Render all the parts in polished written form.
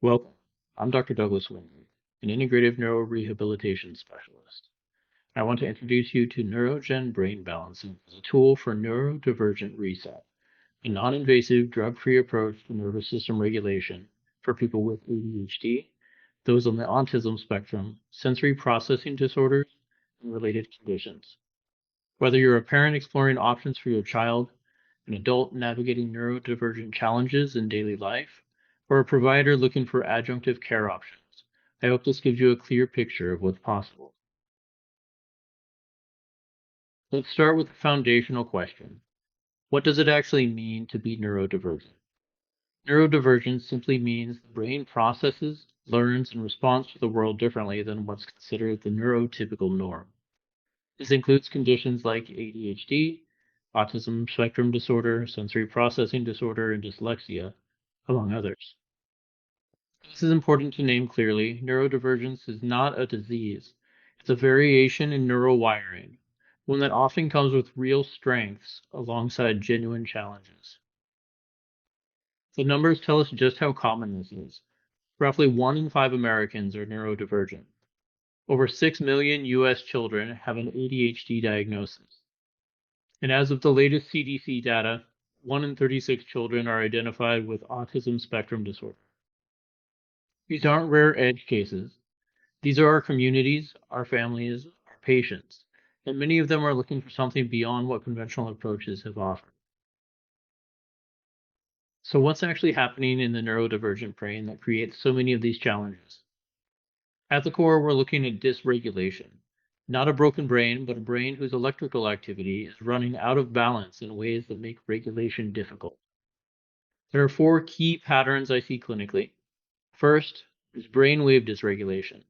Welcome. I'm Dr. Douglas Winton, an integrative neurorehabilitation specialist. I want to introduce you to Neurogen brain balancing as a tool for neurodivergent reset, a non-invasive, drug-free approach to nervous system regulation for people with ADHD, those on the autism spectrum, sensory processing disorders, and related conditions. Whether you're a parent exploring options for your child, an adult navigating neurodivergent challenges in daily life, or a provider looking for adjunctive care options, I hope this gives you a clear picture of what's possible. Let's start with the foundational question. What does it actually mean to be neurodivergent? Neurodivergence simply means the brain processes, learns, and responds to the world differently than what's considered the neurotypical norm. This includes conditions like ADHD, autism spectrum disorder, sensory processing disorder, and dyslexia, among others. This is important to name clearly. Neurodivergence is not a disease. It's a variation in neural wiring, one that often comes with real strengths alongside genuine challenges. The numbers tell us just how common this is. Roughly 1 in 5 Americans are neurodivergent. Over 6 million US children have an ADHD diagnosis. And as of the latest CDC data, 1 in 36 children are identified with autism spectrum disorder. These aren't rare edge cases. These are our communities, our families, our patients, and many of them are looking for something beyond what conventional approaches have offered. So, what's actually happening in the neurodivergent brain that creates so many of these challenges? At the core, we're looking at dysregulation. Not a broken brain, but a brain whose electrical activity is running out of balance in ways that make regulation difficult. There are 4 key patterns I see clinically. First is brainwave dysregulation.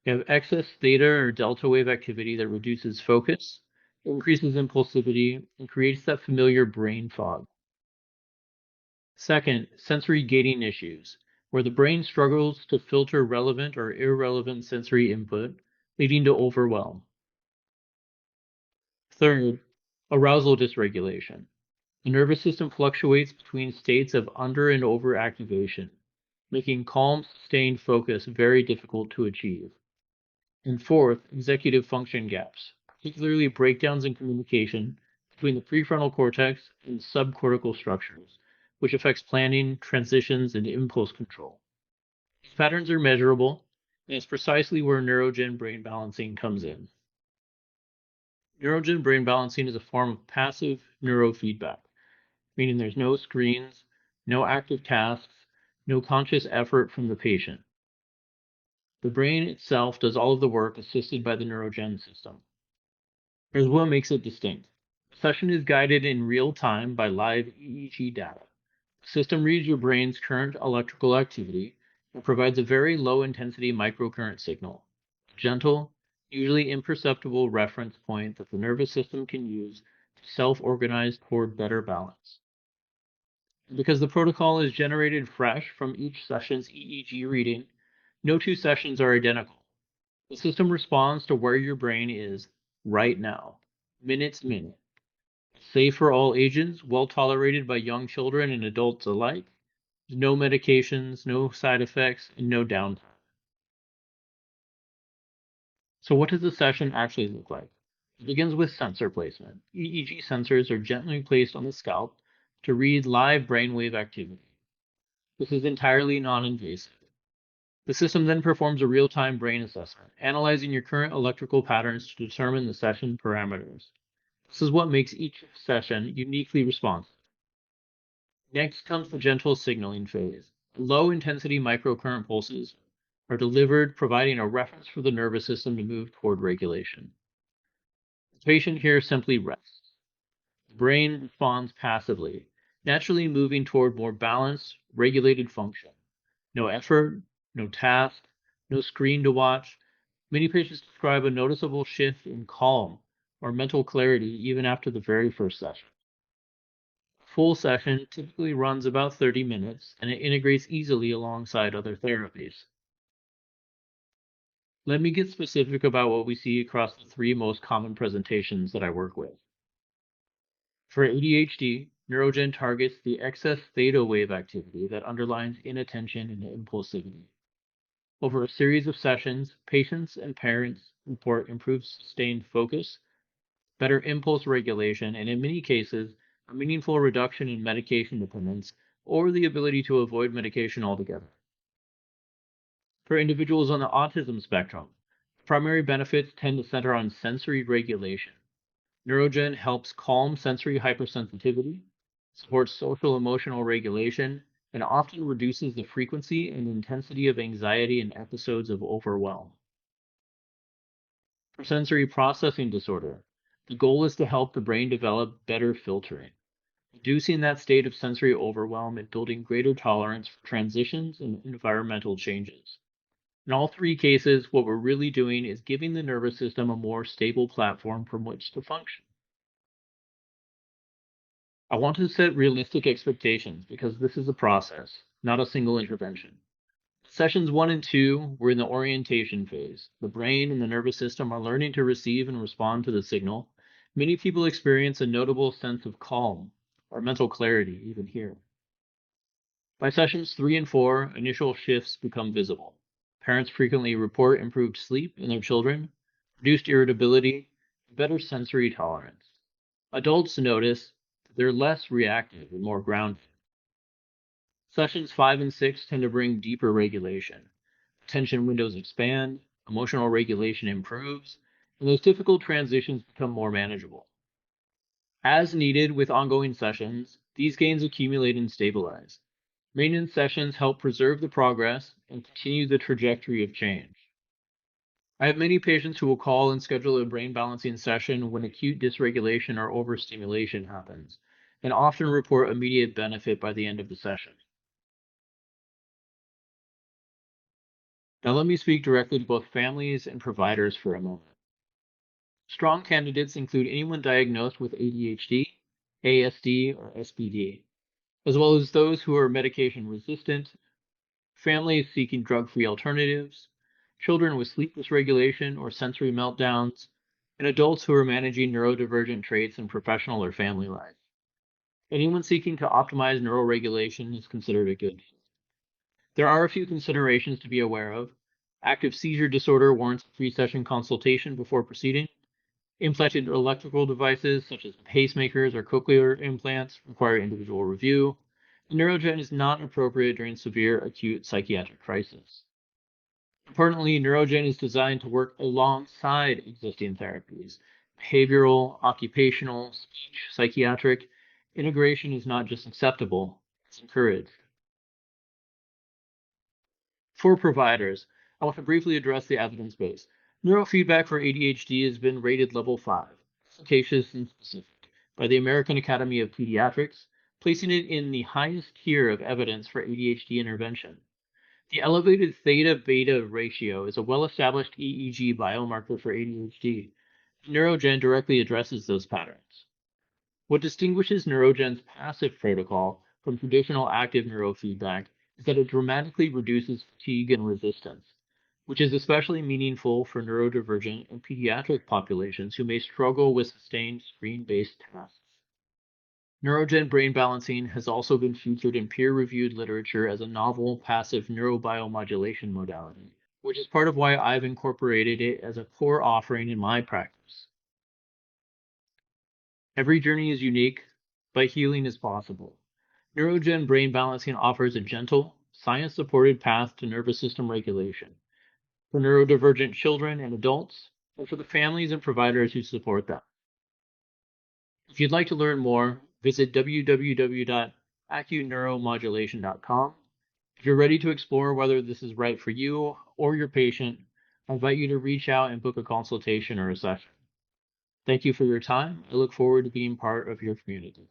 You have excess theta or delta wave activity that reduces focus, increases impulsivity, and creates that familiar brain fog. Second, sensory gating issues, where the brain struggles to filter relevant or irrelevant sensory input, leading to overwhelm. Third, arousal dysregulation. The nervous system fluctuates between states of under and overactivation, making calm, sustained focus very difficult to achieve. And fourth, executive function gaps, particularly breakdowns in communication between the prefrontal cortex and subcortical structures, which affects planning, transitions, and impulse control. These patterns are measurable, and it's precisely where neurogen brain balancing comes in. Neurogen brain balancing is a form of passive neurofeedback, meaning there's no screens, no active tasks, no conscious effort from the patient. The brain itself does all of the work assisted by the Neurogen system. Here's what makes it distinct. The session is guided in real time by live EEG data. The system reads your brain's current electrical activity and provides a very low intensity microcurrent signal, a gentle, usually imperceptible reference point that the nervous system can use to self organize toward better balance. And because the protocol is generated fresh from each session's EEG reading, no 2 sessions are identical. The system responds to where your brain is right now, minute. Safe for all ages, well tolerated by young children and adults alike. No medications, no side effects, and no downtime. So what does the session actually look like? It begins with sensor placement. EEG sensors are gently placed on the scalp to read live brainwave activity. This is entirely non-invasive. The system then performs a real-time brain assessment, analyzing your current electrical patterns to determine the session parameters. This is what makes each session uniquely responsive. Next comes the gentle signaling phase. Low-intensity microcurrent pulses are delivered, providing a reference for the nervous system to move toward regulation. The patient here simply rests. The brain responds passively, naturally moving toward more balanced, regulated function. No effort, no task, no screen to watch. Many patients describe a noticeable shift in calm or mental clarity even after the very first session. A full session typically runs about 30 minutes and it integrates easily alongside other therapies. Let me get specific about what we see across the 3 most common presentations that I work with. For ADHD, Neurogen targets the excess theta wave activity that underlines inattention and impulsivity. Over a series of sessions, patients and parents report improved sustained focus, better impulse regulation, and in many cases, a meaningful reduction in medication dependence or the ability to avoid medication altogether. For individuals on the autism spectrum, primary benefits tend to center on sensory regulation. Neurogen helps calm sensory hypersensitivity, supports social emotional regulation, and often reduces the frequency and intensity of anxiety and episodes of overwhelm. For sensory processing disorder, the goal is to help the brain develop better filtering, reducing that state of sensory overwhelm and building greater tolerance for transitions and environmental changes. In all three cases, what we're really doing is giving the nervous system a more stable platform from which to function. I want to set realistic expectations because this is a process, not a single intervention. Sessions 1 and 2 were in the orientation phase. The brain and the nervous system are learning to receive and respond to the signal. Many people experience a notable sense of calm or mental clarity, even here. By sessions 3 and 4, initial shifts become visible. Parents frequently report improved sleep in their children, reduced irritability, and better sensory tolerance. Adults notice that they're less reactive and more grounded. Sessions 5 and 6 tend to bring deeper regulation. Attention windows expand, emotional regulation improves, and those difficult transitions become more manageable. As needed with ongoing sessions, these gains accumulate and stabilize. Maintenance sessions help preserve the progress and continue the trajectory of change. I have many patients who will call and schedule a brain balancing session when acute dysregulation or overstimulation happens, and often report immediate benefit by the end of the session. Now, let me speak directly to both families and providers for a moment. Strong candidates include anyone diagnosed with ADHD, ASD, or SPD, as well as those who are medication resistant, families seeking drug free alternatives, children with sleep dysregulation or sensory meltdowns, and adults who are managing neurodivergent traits in professional or family life. Anyone seeking to optimize neuroregulation is considered a good fit. There are a few considerations to be aware of. Active seizure disorder warrants a pre-session consultation before proceeding. Implanted electrical devices such as pacemakers or cochlear implants require individual review. Neurogen is not appropriate during severe acute psychiatric crisis. Importantly, Neurogen is designed to work alongside existing therapies. Behavioral, occupational, speech, psychiatric integration is not just acceptable, it's encouraged. For providers, I want to briefly address the evidence base. Neurofeedback for ADHD has been rated level 5, efficacious and specific, by the American Academy of Pediatrics, placing it in the highest tier of evidence for ADHD intervention. The elevated theta beta ratio is a well established EEG biomarker for ADHD. Neurogen directly addresses those patterns. What distinguishes Neurogen's passive protocol from traditional active neurofeedback is that it dramatically reduces fatigue and resistance, which is especially meaningful for neurodivergent and pediatric populations who may struggle with sustained screen-based tasks. Neurogen brain balancing has also been featured in peer-reviewed literature as a novel passive neurobiomodulation modality, which is part of why I've incorporated it as a core offering in my practice. Every journey is unique, but healing is possible. Neurogen brain balancing offers a gentle, science supported path to nervous system regulation for neurodivergent children and adults, and for the families and providers who support them. If you'd like to learn more, visit www.acuneuromodulation.com. If you're ready to explore whether this is right for you or your patient, I invite you to reach out and book a consultation or a session. Thank you for your time. I look forward to being part of your community.